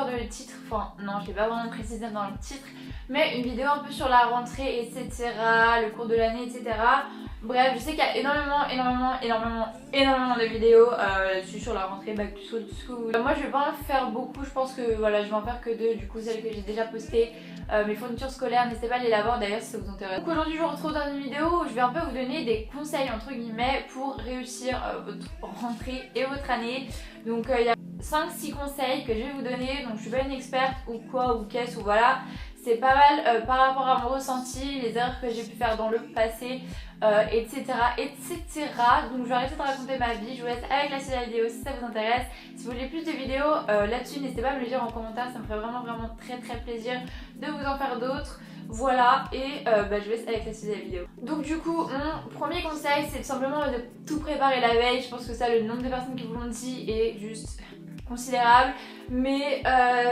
dans le titre, enfin non je l'ai pas vraiment précisé dans le titre, mais une vidéo un peu sur la rentrée etc, le cours de l'année etc. Bref, je sais qu'il y a énormément de vidéos là-dessus sur la rentrée, back to school. Moi je vais pas en faire beaucoup, je pense que voilà, je vais en faire que deux, du coup celles que j'ai déjà postées, mes fournitures scolaires, n'hésitez pas à aller la voir d'ailleurs si ça vous intéresse. Donc aujourd'hui je vous retrouve dans une vidéo où je vais un peu vous donner des conseils entre guillemets pour réussir votre rentrée et votre année. Donc il y a 5-6 conseils que je vais vous donner, donc je suis pas une experte ou quoi ou qu'est-ce ou voilà. C'est pas mal par rapport à mon ressenti, les erreurs que j'ai pu faire dans le passé, etc. Donc je vais arrêter de raconter ma vie, je vous laisse avec la suite de la vidéo si ça vous intéresse. Si vous voulez plus de vidéos là-dessus, n'hésitez pas à me le dire en commentaire, ça me ferait vraiment très plaisir de vous en faire d'autres. Voilà, et je vous laisse avec la suite de la vidéo. Donc du coup, mon premier conseil, c'est tout simplement de tout préparer la veille. Je pense que ça, le nombre de personnes qui vous l'ont dit est juste considérable, mais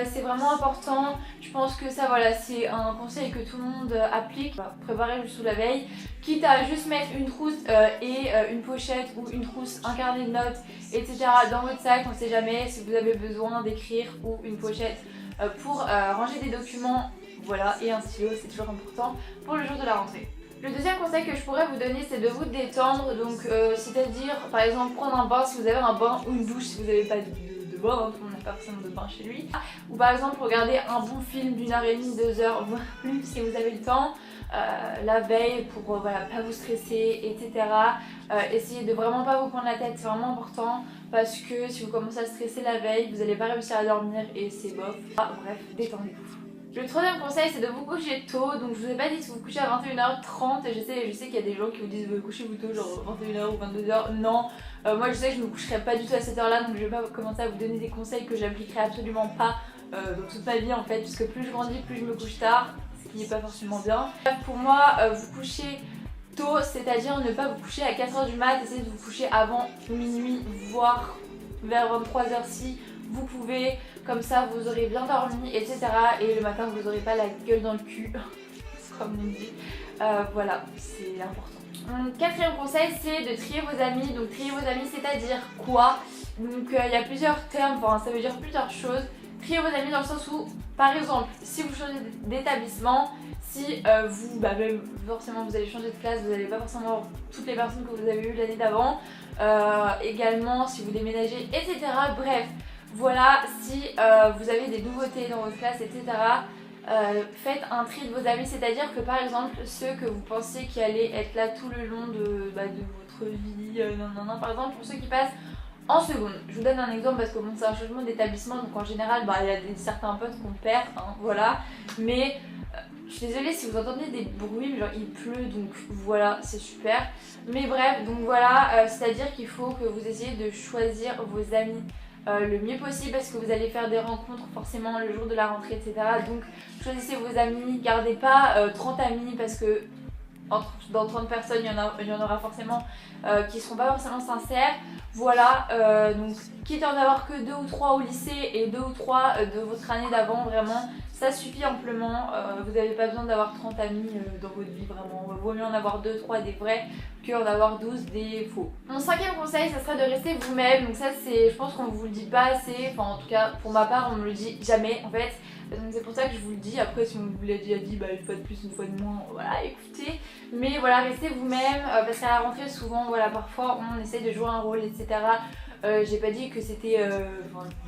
c'est vraiment important. Je pense que ça, voilà, c'est un conseil que tout le monde applique. Préparer juste sous la veille, quitte à juste mettre une trousse et une pochette ou une trousse, un carnet de notes, etc. dans votre sac. On ne sait jamais si vous avez besoin d'écrire, ou une pochette pour ranger des documents. Voilà, et un stylo, c'est toujours important pour le jour de la rentrée. Le deuxième conseil que je pourrais vous donner, c'est de vous détendre, donc c'est-à-dire par exemple prendre un bain si vous avez un bain, ou une douche si vous n'avez pas de bain, hein, tout le monde n'a pas forcément de bain chez lui, ou par exemple regarder un bon film d'1h30, 2h, voire plus si vous avez le temps, la veille pour voilà, pas vous stresser, etc. Essayez de vraiment pas vous prendre la tête, c'est vraiment important, parce que si vous commencez à stresser la veille, vous n'allez pas réussir à dormir et c'est bof. Bref, détendez-vous. Le troisième conseil, c'est de vous coucher tôt. Donc je vous ai pas dit si vous couchez à 21h30. Je sais qu'il y a des gens qui vous disent couchez-vous tôt, genre 21h ou 22h. Non, moi je sais que je me coucherai pas du tout à cette heure là, donc je vais pas commencer à vous donner des conseils que j'appliquerai absolument pas dans toute ma vie en fait, puisque plus je grandis, plus je me couche tard, ce qui n'est pas forcément bien. Pour moi, vous couchez tôt, c'est-à-dire ne pas vous coucher à 4h du mat, essayez de vous coucher avant minuit, voire vers 23h si vous pouvez, comme ça vous aurez bien dormi, etc. Et le matin vous n'aurez pas la gueule dans le cul, comme on dit. Voilà, c'est important. Mon quatrième conseil, c'est de trier vos amis. Donc trier vos amis, c'est-à-dire quoi? Donc il y a plusieurs termes, enfin ça veut dire plusieurs choses. Trier vos amis dans le sens où, par exemple, si vous changez d'établissement, si vous, même forcément vous allez changer de classe, vous n'allez pas forcément avoir toutes les personnes que vous avez eues l'année d'avant. Également si vous déménagez, etc. Bref. Voilà, si vous avez des nouveautés dans votre classe, etc., faites un tri de vos amis, c'est-à-dire que par exemple ceux que vous pensez qui allaient être là tout le long de votre vie, par exemple pour ceux qui passent en seconde. Je vous donne un exemple parce que bon, c'est un changement d'établissement, donc en général il y a certains potes qu'on perd, hein, voilà, mais je suis désolée si vous entendez des bruits, genre il pleut, donc voilà, c'est super, mais bref, donc voilà, c'est-à-dire qu'il faut que vous essayiez de choisir vos amis le mieux possible, parce que vous allez faire des rencontres forcément le jour de la rentrée, etc. Donc choisissez vos amis, gardez pas 30 amis, parce que dans 30 personnes il y en aura forcément qui seront pas forcément sincères. Voilà, donc quitte à en avoir que 2 ou 3 au lycée et 2 ou 3 de votre année d'avant, vraiment ça suffit amplement. Vous n'avez pas besoin d'avoir 30 amis dans votre vie, vraiment. Vaut mieux en avoir 2-3 des vrais qu'en avoir 12 des faux. Mon cinquième conseil, ça serait de rester vous-même. Donc ça, c'est, je pense qu'on vous le dit pas assez, enfin en tout cas pour ma part on me le dit jamais en fait. Donc c'est pour ça que je vous le dis. Après si on vous l'a déjà dit une fois de plus, une fois de moins, voilà, écoutez. Mais voilà, restez vous-même, parce qu'à la rentrée souvent, voilà, parfois on essaye de jouer un rôle, etc. J'ai pas dit que c'était,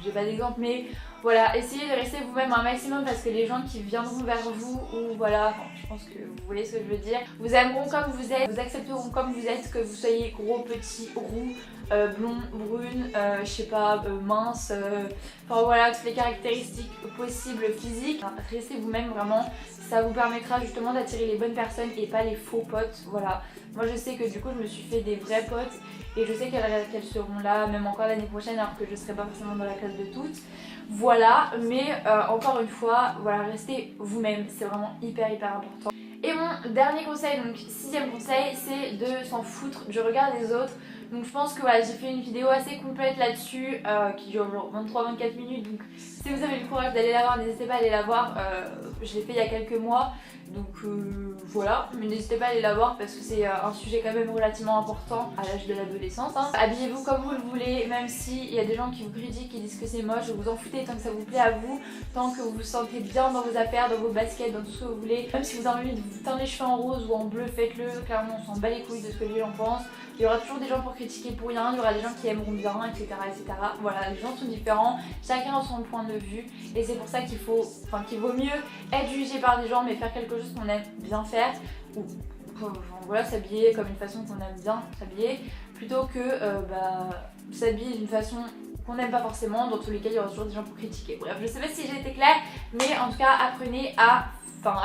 j'ai pas d'exemple, mais voilà, essayez de rester vous-même un maximum, parce que les gens qui viendront vers vous, ou voilà, je pense que vous voyez ce que je veux dire, vous aimeront comme vous êtes, vous accepteront comme vous êtes, que vous soyez gros, petit, roux, blond, brune, je sais pas, mince, enfin voilà, toutes les caractéristiques possibles physiques. Restez vous-même vraiment, ça vous permettra justement d'attirer les bonnes personnes et pas les faux potes, voilà. Moi je sais que du coup je me suis fait des vrais potes, et je sais qu'elles seront là même encore l'année prochaine, alors que je serai pas forcément dans la classe de toutes. Voilà, mais encore une fois, voilà, restez vous-même, c'est vraiment hyper important. Et mon dernier conseil, donc sixième conseil, c'est de s'en foutre du regard des autres. Donc je pense que voilà, j'ai fait une vidéo assez complète là-dessus qui dure genre 23-24 minutes. Donc si vous avez le courage d'aller la voir, n'hésitez pas à aller la voir. Je l'ai fait il y a quelques mois. Donc voilà, mais n'hésitez pas à aller la voir parce que c'est un sujet quand même relativement important à l'âge de l'adolescence. Hein. Habillez-vous comme vous le voulez, même s'il y a des gens qui vous critiquent, qui disent que c'est moche, vous en foutez tant que ça vous plaît à vous, tant que vous vous sentez bien dans vos affaires, dans vos baskets, dans tout ce que vous voulez. Même si vous avez envie de vous teindre les cheveux en rose ou en bleu, faites-le, clairement on s'en bat les couilles de ce que les gens pensent. Il y aura toujours des gens pour critiquer pour rien, il y aura des gens qui aimeront bien, etc. etc. Voilà, les gens sont différents, chacun a son point de vue et c'est pour ça qu'il vaut mieux être jugé par des gens mais faire quelque chose qu'on aime bien faire ou voilà, s'habiller comme une façon qu'on aime bien s'habiller plutôt que s'habiller d'une façon qu'on n'aime pas forcément. Dans tous les cas il y aura toujours des gens pour critiquer. Bref, je sais pas si j'ai été claire, mais en tout cas apprenez à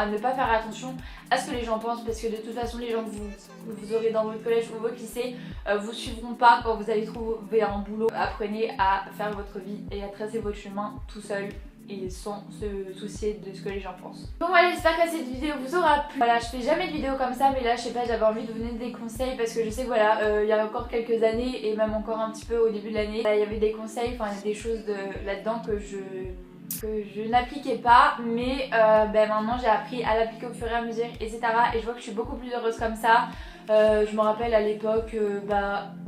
ne pas faire attention à ce que les gens pensent parce que de toute façon les gens que vous aurez dans votre collège ou votre lycée vous suivront pas quand vous allez trouver un boulot. Apprenez à faire votre vie et à tracer votre chemin tout seul et sans se soucier de ce que les gens pensent. Bon voilà, j'espère que cette vidéo vous aura plu. Voilà, je fais jamais de vidéo comme ça, mais là je sais pas, j'avais envie de vous donner des conseils parce que je sais que voilà, il y a encore quelques années et même encore un petit peu au début de l'année, il y avait des conseils, il y a des choses là-dedans que je n'appliquais pas, mais maintenant j'ai appris à l'appliquer au fur et à mesure, etc. Et je vois que je suis beaucoup plus heureuse comme ça. Je me rappelle à l'époque,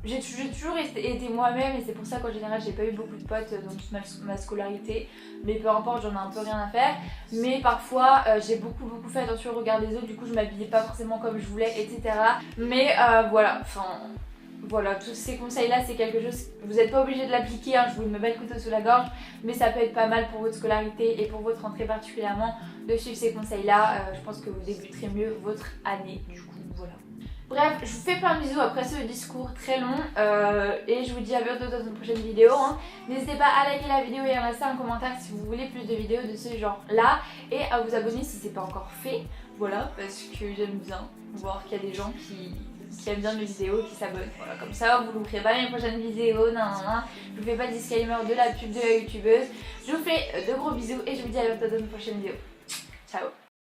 j'ai toujours été moi-même et c'est pour ça qu'en général j'ai pas eu beaucoup de potes dans toute ma scolarité, mais peu importe, j'en ai un peu rien à faire. Mais parfois j'ai beaucoup fait attention au regard des autres, du coup je m'habillais pas forcément comme je voulais, etc. Mais voilà, tous ces conseils là c'est quelque chose, vous n'êtes pas obligé de l'appliquer, hein, je vous le mets le couteau sous la gorge, mais ça peut être pas mal pour votre scolarité et pour votre rentrée particulièrement de suivre ces conseils là. Je pense que vous débuterez mieux votre année du coup, voilà. Bref, je vous fais plein de bisous après ce discours très long et je vous dis à bientôt dans une prochaine vidéo. Hein. N'hésitez pas à liker la vidéo et à laisser un commentaire si vous voulez plus de vidéos de ce genre là et à vous abonner si c'est pas encore fait, voilà, parce que j'aime bien voir qu'il y a des gens qui aiment bien mes vidéos, qui s'abonnent. Voilà, comme ça vous ne louperez pas mes prochaines vidéos. Je vous fais pas de disclaimer de la pub de la youtubeuse. Je vous fais de gros bisous et je vous dis à bientôt dans une prochaine vidéo. Ciao.